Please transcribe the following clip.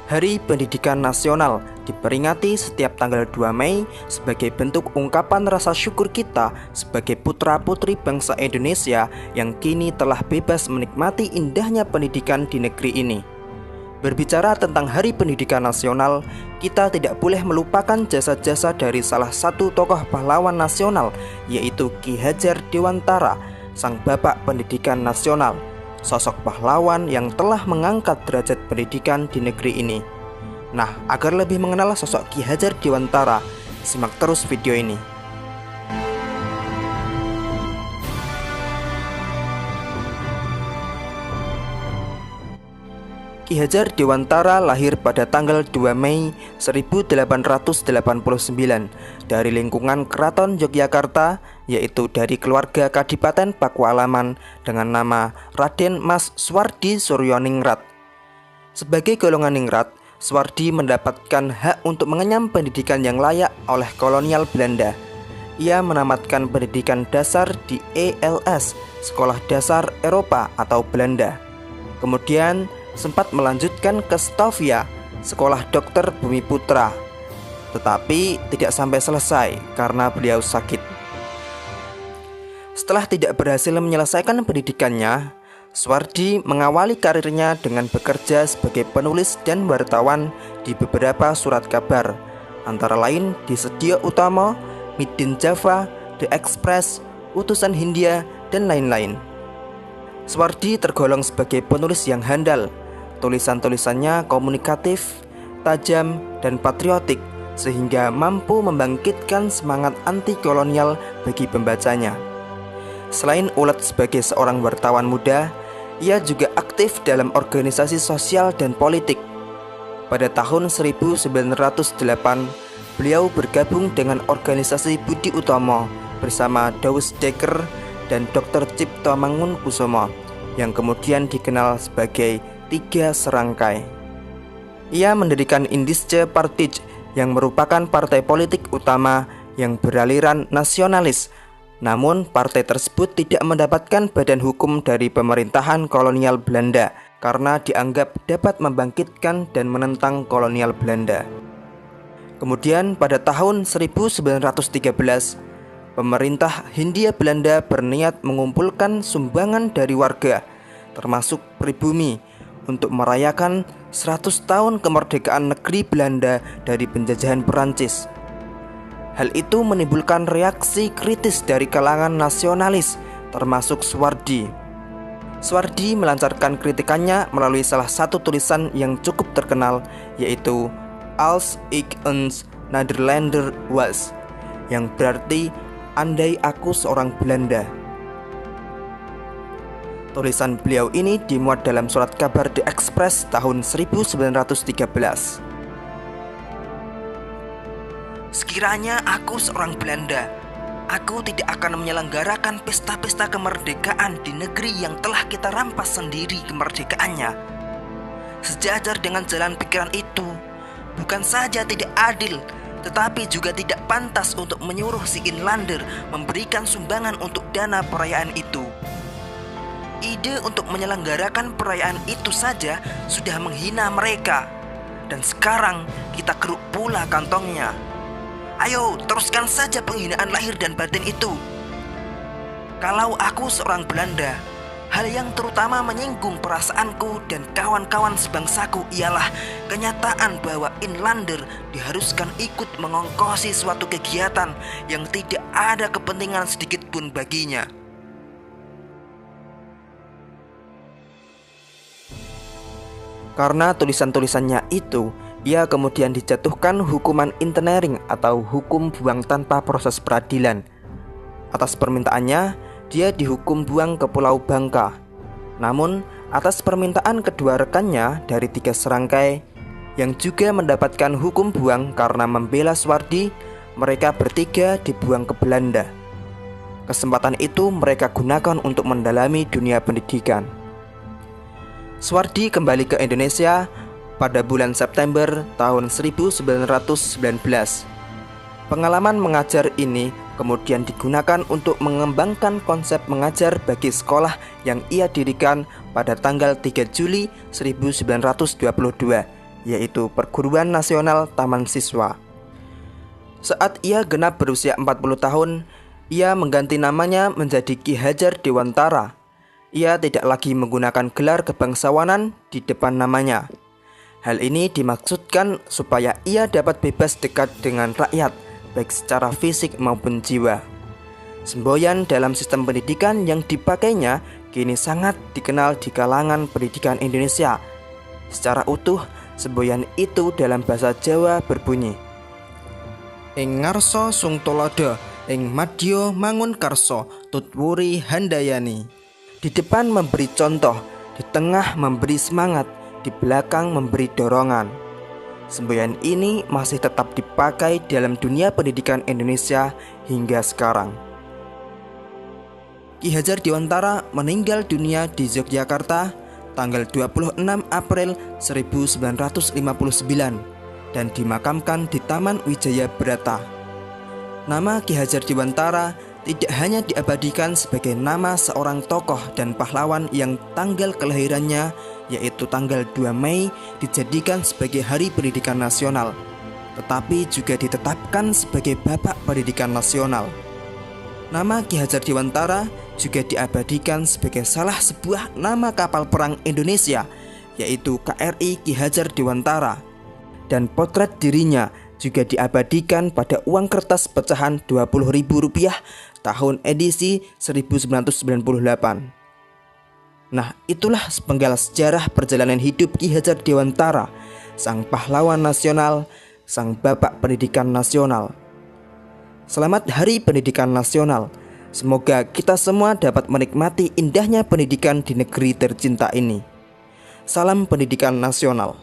Hari Pendidikan Nasional diperingati setiap tanggal 2 Mei sebagai bentuk ungkapan rasa syukur kita sebagai putra-putri bangsa Indonesia yang kini telah bebas menikmati indahnya pendidikan di negeri ini. Berbicara tentang Hari Pendidikan Nasional, kita tidak boleh melupakan jasa-jasa dari salah satu tokoh pahlawan nasional, yaitu Ki Hajar Dewantara, sang bapak pendidikan nasional. Sosok pahlawan yang telah mengangkat derajat pendidikan di negeri ini. Nah, agar lebih mengenal sosok Ki Hajar Dewantara, simak terus video ini. Ki Hajar Dewantara lahir pada tanggal 2 Mei 1889 dari lingkungan Keraton Yogyakarta, yaitu dari keluarga Kadipaten Pakualaman dengan nama Raden Mas Suwardi Suryaningrat. Sebagai golongan ningrat, Suwardi mendapatkan hak untuk mengenyam pendidikan yang layak oleh kolonial Belanda. Ia menamatkan pendidikan dasar di ELS, Sekolah Dasar Eropa atau Belanda. Kemudian sempat melanjutkan ke Stovia, Sekolah Dokter Bumiputra, tetapi tidak sampai selesai karena beliau sakit. Setelah tidak berhasil menyelesaikan pendidikannya, Suwardi mengawali karirnya dengan bekerja sebagai penulis dan wartawan di beberapa surat kabar, antara lain di Sedia Utama, Midin Java, The Express, Utusan Hindia, dan lain-lain. Suwardi tergolong sebagai penulis yang handal. Tulisan-tulisannya komunikatif, tajam, dan patriotik, sehingga mampu membangkitkan semangat anti-kolonial bagi pembacanya. Selain ulet sebagai seorang wartawan muda, ia juga aktif dalam organisasi sosial dan politik. Pada tahun 1908, beliau bergabung dengan organisasi Budi Utomo bersama Douwes Dekker dan Dr. Cipto Mangunkusumo, yang kemudian dikenal sebagai Tiga Serangkai. Ia mendirikan Indische Partij yang merupakan partai politik utama yang beraliran nasionalis. Namun partai tersebut tidak mendapatkan badan hukum dari pemerintahan kolonial Belanda karena dianggap dapat membangkitkan dan menentang kolonial Belanda. Kemudian pada tahun 1913, pemerintah Hindia Belanda berniat mengumpulkan sumbangan dari warga, termasuk pribumi, untuk merayakan 100 tahun kemerdekaan negeri Belanda dari penjajahan Perancis. Hal itu menimbulkan reaksi kritis dari kalangan nasionalis, termasuk Suwardi. Suwardi melancarkan kritikannya melalui salah satu tulisan yang cukup terkenal, yaitu Als ik een Nederlander was, yang berarti andai aku seorang Belanda. Tulisan beliau ini dimuat dalam surat kabar The Express tahun 1913. Sekiranya aku seorang Belanda, aku tidak akan menyelenggarakan pesta-pesta kemerdekaan di negeri yang telah kita rampas sendiri kemerdekaannya. Sejajar dengan jalan pikiran itu, bukan saja tidak adil, tetapi juga tidak pantas untuk menyuruh si Inlander memberikan sumbangan untuk dana perayaan itu. Ide untuk menyelenggarakan perayaan itu saja sudah menghina mereka, dan sekarang kita keruk pula kantongnya. Ayo, teruskan saja penghinaan lahir dan batin itu. Kalau aku seorang Belanda, hal yang terutama menyinggung perasaanku dan kawan-kawan sebangsaku ialah kenyataan bahwa Inlander diharuskan ikut mengongkosi suatu kegiatan yang tidak ada kepentingan sedikit pun baginya. Karena tulisan-tulisannya itu, ia kemudian dijatuhkan hukuman internering atau hukum buang tanpa proses peradilan. Atas permintaannya, dia dihukum buang ke Pulau Bangka. Namun, atas permintaan kedua rekannya dari Tiga Serangkai, yang juga mendapatkan hukum buang karena membela Suwardi, mereka bertiga dibuang ke Belanda. Kesempatan itu mereka gunakan untuk mendalami dunia pendidikan. Suwardi kembali ke Indonesia pada bulan September tahun 1919. Pengalaman mengajar ini kemudian digunakan untuk mengembangkan konsep mengajar bagi sekolah yang ia dirikan pada tanggal 3 Juli 1922, yaitu Perguruan Nasional Taman Siswa. Saat ia genap berusia 40 tahun, ia mengganti namanya menjadi Ki Hajar Dewantara. Ia tidak lagi menggunakan gelar kebangsawanan di depan namanya. Hal ini dimaksudkan supaya ia dapat bebas dekat dengan rakyat, baik secara fisik maupun jiwa. Semboyan dalam sistem pendidikan yang dipakainya kini sangat dikenal di kalangan pendidikan Indonesia. Secara utuh, semboyan itu dalam bahasa Jawa berbunyi, Ing ngarsa sung tulodo, ing madya mangun karsa, tutwuri handayani. Di depan memberi contoh, di tengah memberi semangat, di belakang memberi dorongan. Semboyan ini masih tetap dipakai dalam dunia pendidikan Indonesia hingga sekarang. Ki Hajar Dewantara meninggal dunia di Yogyakarta tanggal 26 April 1959 dan dimakamkan di Taman Wijaya Brata. Nama Ki Hajar Dewantara tidak hanya diabadikan sebagai nama seorang tokoh dan pahlawan yang tanggal kelahirannya, yaitu tanggal 2 Mei, dijadikan sebagai Hari Pendidikan Nasional, tetapi juga ditetapkan sebagai Bapak Pendidikan Nasional. Nama Ki Hajar Dewantara juga diabadikan sebagai salah sebuah nama kapal perang Indonesia, yaitu KRI Ki Hajar Dewantara, dan potret dirinya juga diabadikan pada uang kertas pecahan Rp20.000 tahun edisi 1998. Nah, itulah sepenggal sejarah perjalanan hidup Ki Hajar Dewantara, sang pahlawan nasional, sang bapak pendidikan nasional. Selamat Hari Pendidikan Nasional. Semoga kita semua dapat menikmati indahnya pendidikan di negeri tercinta ini. Salam pendidikan nasional.